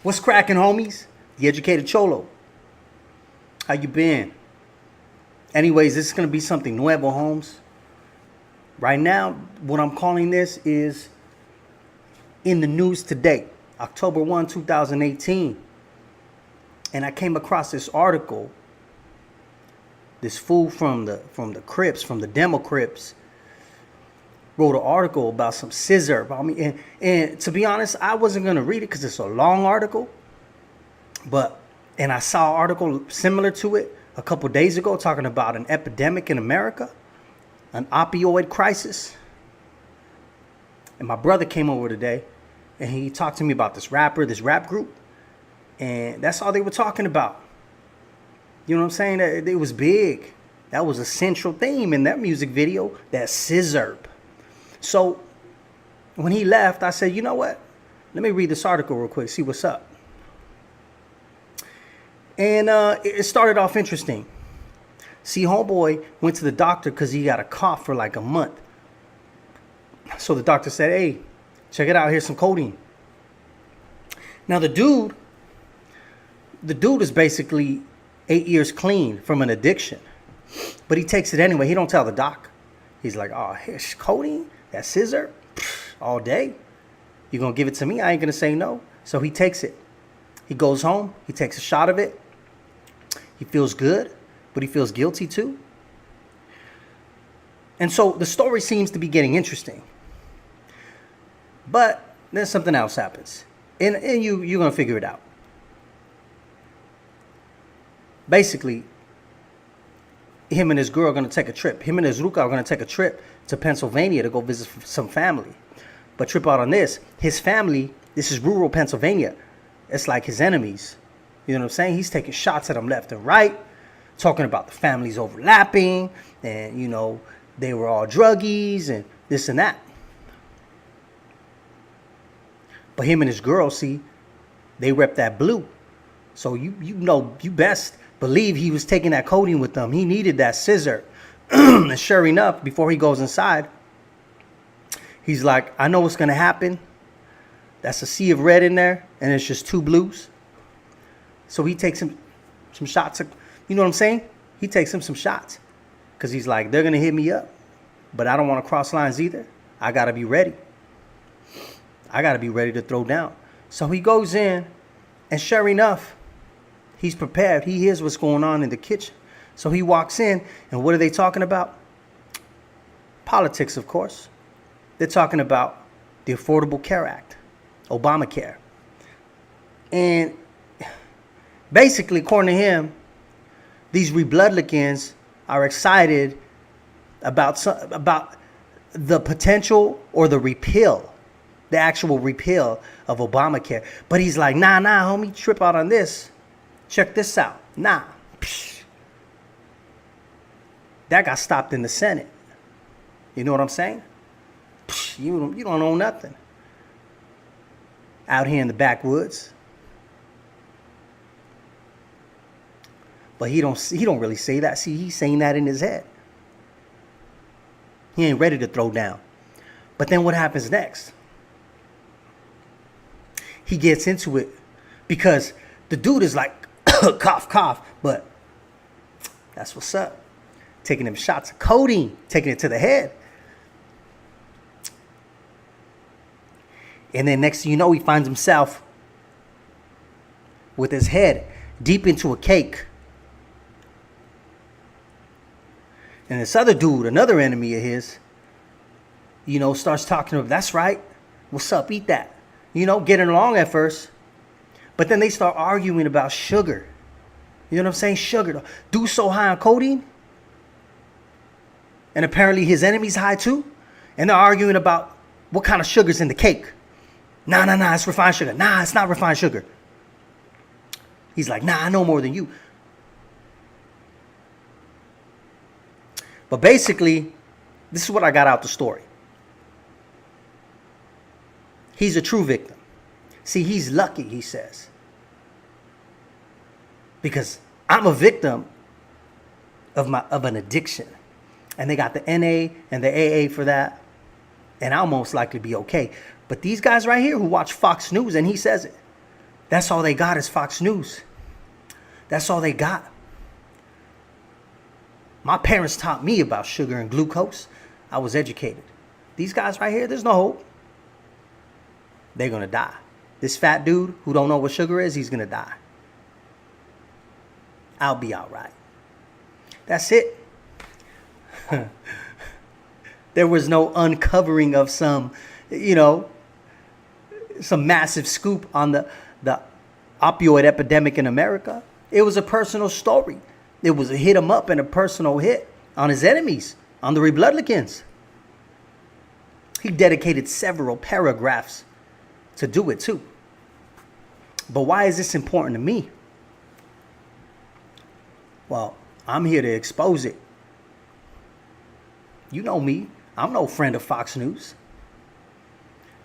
What's cracking, homies? The educated Cholo. How you been? Anyways, this is going to be something nuevo, homes. Right now, what I'm calling this is in the news today, October 1, 2018. And I came across this article. This fool from the Crips, from the Demo Crips, wrote an article about some scissor. I mean, and to be honest, I wasn't gonna read it because it's a long article. And I saw an article similar to it a couple days ago talking about an epidemic in America, an opioid crisis. And my brother came over today, and he talked to me about this rap group, and that's all they were talking about. You know what I'm saying? That it was big. That was a central theme in that music video, that scissor. So when he left, I said, you know what? Let me read this article real quick, see what's up. And it started off interesting. See, homeboy went to the doctor because he got a cough for like a month. So the doctor said, hey, check it out. Here's some codeine. Now the dude is basically 8 years clean from an addiction. But he takes it anyway. He don't tell the doc. He's like, oh, here's codeine, that scissor, all day. You gonna give it to me? I ain't gonna say no. So he takes it. He goes home. He takes a shot of it. He feels good, but he feels guilty too. And so the story seems to be getting interesting. But then something else happens. And you're gonna figure it out. Basically, him and his girl are going to take a trip. Him and his ruca are going to take a trip to Pennsylvania to go visit some family. But trip out on this. His family, this is rural Pennsylvania. It's like his enemies. You know what I'm saying? He's taking shots at them left and right, talking about the families overlapping, and, you know, they were all druggies and this and that. But him and his girl, see, they rep that blue. So you know, you best believe he was taking that codeine with them. He needed that scissor. And sure enough, before he goes inside, he's like, I know what's going to happen. That's a sea of red in there, and it's just two blues. So he takes him some shots. You know what I'm saying? He takes him some shots because he's like, they're going to hit me up, but I don't want to cross lines either. I got to be ready. I got to be ready to throw down. So he goes in, and sure enough, he's prepared. He hears what's going on in the kitchen. So he walks in, and what are they talking about? Politics, of course. They're talking about the Affordable Care Act, Obamacare. And basically, according to him, these Republicans are excited about the potential or the repeal, the actual repeal of Obamacare. But he's like, nah, homie, trip out on this. Check this out. Nah. Psh. That got stopped in the Senate. You know what I'm saying? Psh, you don't know nothing. Out here in the backwoods. But he don't really say that. See, he's saying that in his head. He ain't ready to throw down. But then what happens next? He gets into it because the dude is like, cough, cough. But that's what's up. Taking them shots of codeine, taking it to the head. And then next thing you know, he finds himself with his head deep into a cake. And this other dude, another enemy of his, you know, starts talking to him. That's right. What's up? Eat that. You know, getting along at first. But then they start arguing about sugar. You know what I'm saying? Sugar. Dude so high on codeine. And apparently his enemy's high too. And they're arguing about what kind of sugar's in the cake. Nah, it's refined sugar. Nah, it's not refined sugar. He's like, nah, I know more than you. But basically, this is what I got out the story. He's a true victim. See, he's lucky, he says. Because I'm a victim of an addiction. And they got the NA and the AA for that. And I'll most likely be okay. But these guys right here who watch Fox News, and he says it, That's all they got is Fox News. That's all they got. My parents taught me about sugar and glucose. I was educated. These guys right here, there's no hope. They're going to die. This fat dude who don't know what sugar is, he's going to die. I'll be all right. That's it. There was no uncovering of some massive scoop on the opioid epidemic in America. It was a personal story. It was a hit him up and a personal hit on his enemies, on the Republicans. He dedicated several paragraphs to do it too. But why is this important to me? Well, I'm here to expose it. You know me. I'm no friend of Fox News.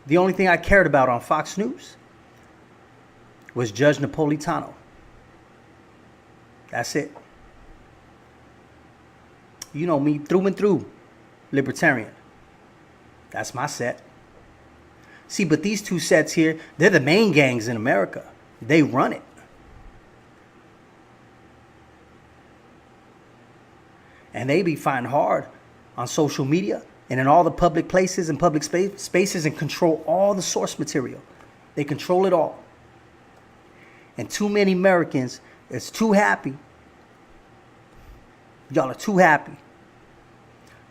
The only thing I cared about on Fox News was Judge Napolitano. That's it. You know me through and through, libertarian. That's my set. See, but these two sets here, they're the main gangs in America. They run it. And they be fighting hard on social media and in all the public places and public spaces and control all the source material. They control it all. And too many Americans is too happy. Y'all are too happy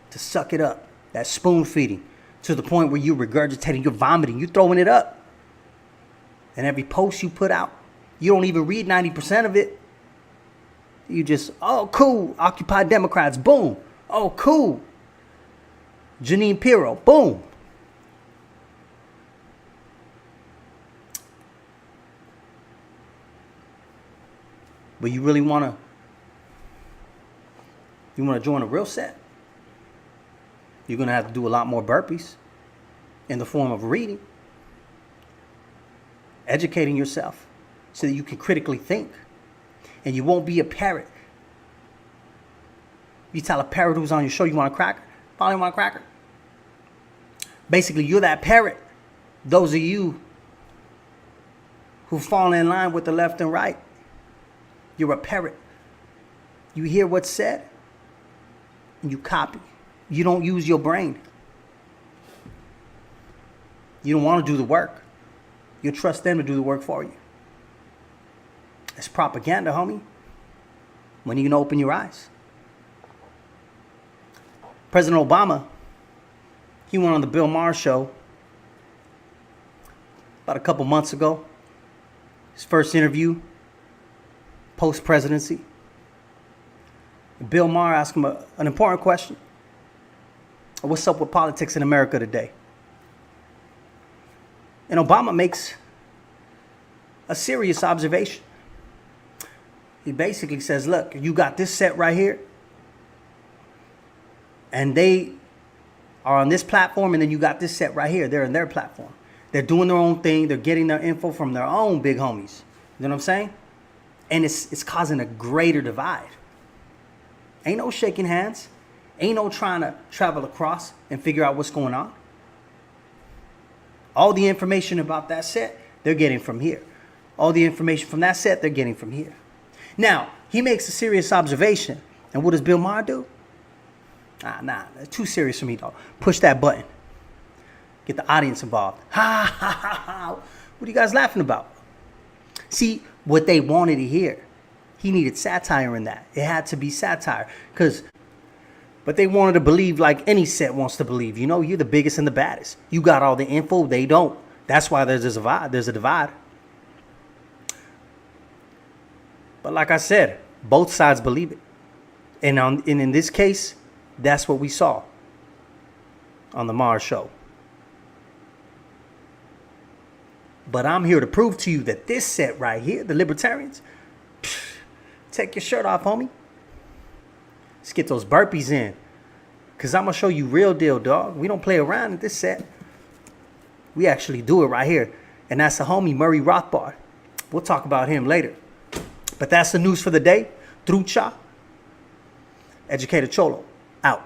to suck it up. That spoon feeding to the point where you're regurgitating, you're vomiting, you're throwing it up. And every post you put out, you don't even read 90% of it. You just, oh, cool, Occupy Democrats, boom. Oh, cool, Janine Pirro, boom. But you really want to join a real set? You're going to have to do a lot more burpees in the form of reading, educating yourself so that you can critically think. And you won't be a parrot. You tell a parrot who's on your show, you want a cracker? Probably want a cracker. Basically, you're that parrot. Those of you who fall in line with the left and right, you're a parrot. You hear what's said and you copy. You don't use your brain. You don't want to do the work. You trust them to do the work for you. It's propaganda, homie. When are you going to open your eyes? President Obama, he went on the Bill Maher show about a couple months ago. His first interview, post-presidency. Bill Maher asked him an important question. What's up with politics in America today? And Obama makes a serious observation. He basically says, look, you got this set right here, and they are on this platform, and then you got this set right here. They're in their platform. They're doing their own thing. They're getting their info from their own big homies. You know what I'm saying? And it's causing a greater divide. Ain't no shaking hands. Ain't no trying to travel across and figure out what's going on. All the information about that set, they're getting from here. All the information from that set, they're getting from here. Now, he makes a serious observation. And what does Bill Maher do? Nah, that's too serious for me, dog. Push that button. Get the audience involved. Ha, ha, ha, ha. What are you guys laughing about? See, what they wanted to hear. He needed satire in that. It had to be satire. But they wanted to believe like any set wants to believe. You know, you're the biggest and the baddest. You got all the info. They don't. That's why there's a divide. There's a divide. But like I said, both sides believe it. And in this case, that's what we saw on the Maher show. But I'm here to prove to you that this set right here, the libertarians, take your shirt off, homie. Let's get those burpees in. Because I'm going to show you real deal, dog. We don't play around at this set. We actually do it right here. And that's the homie, Murray Rothbard. We'll talk about him later. But that's the news for the day. Trucha. Educator Cholo. Out.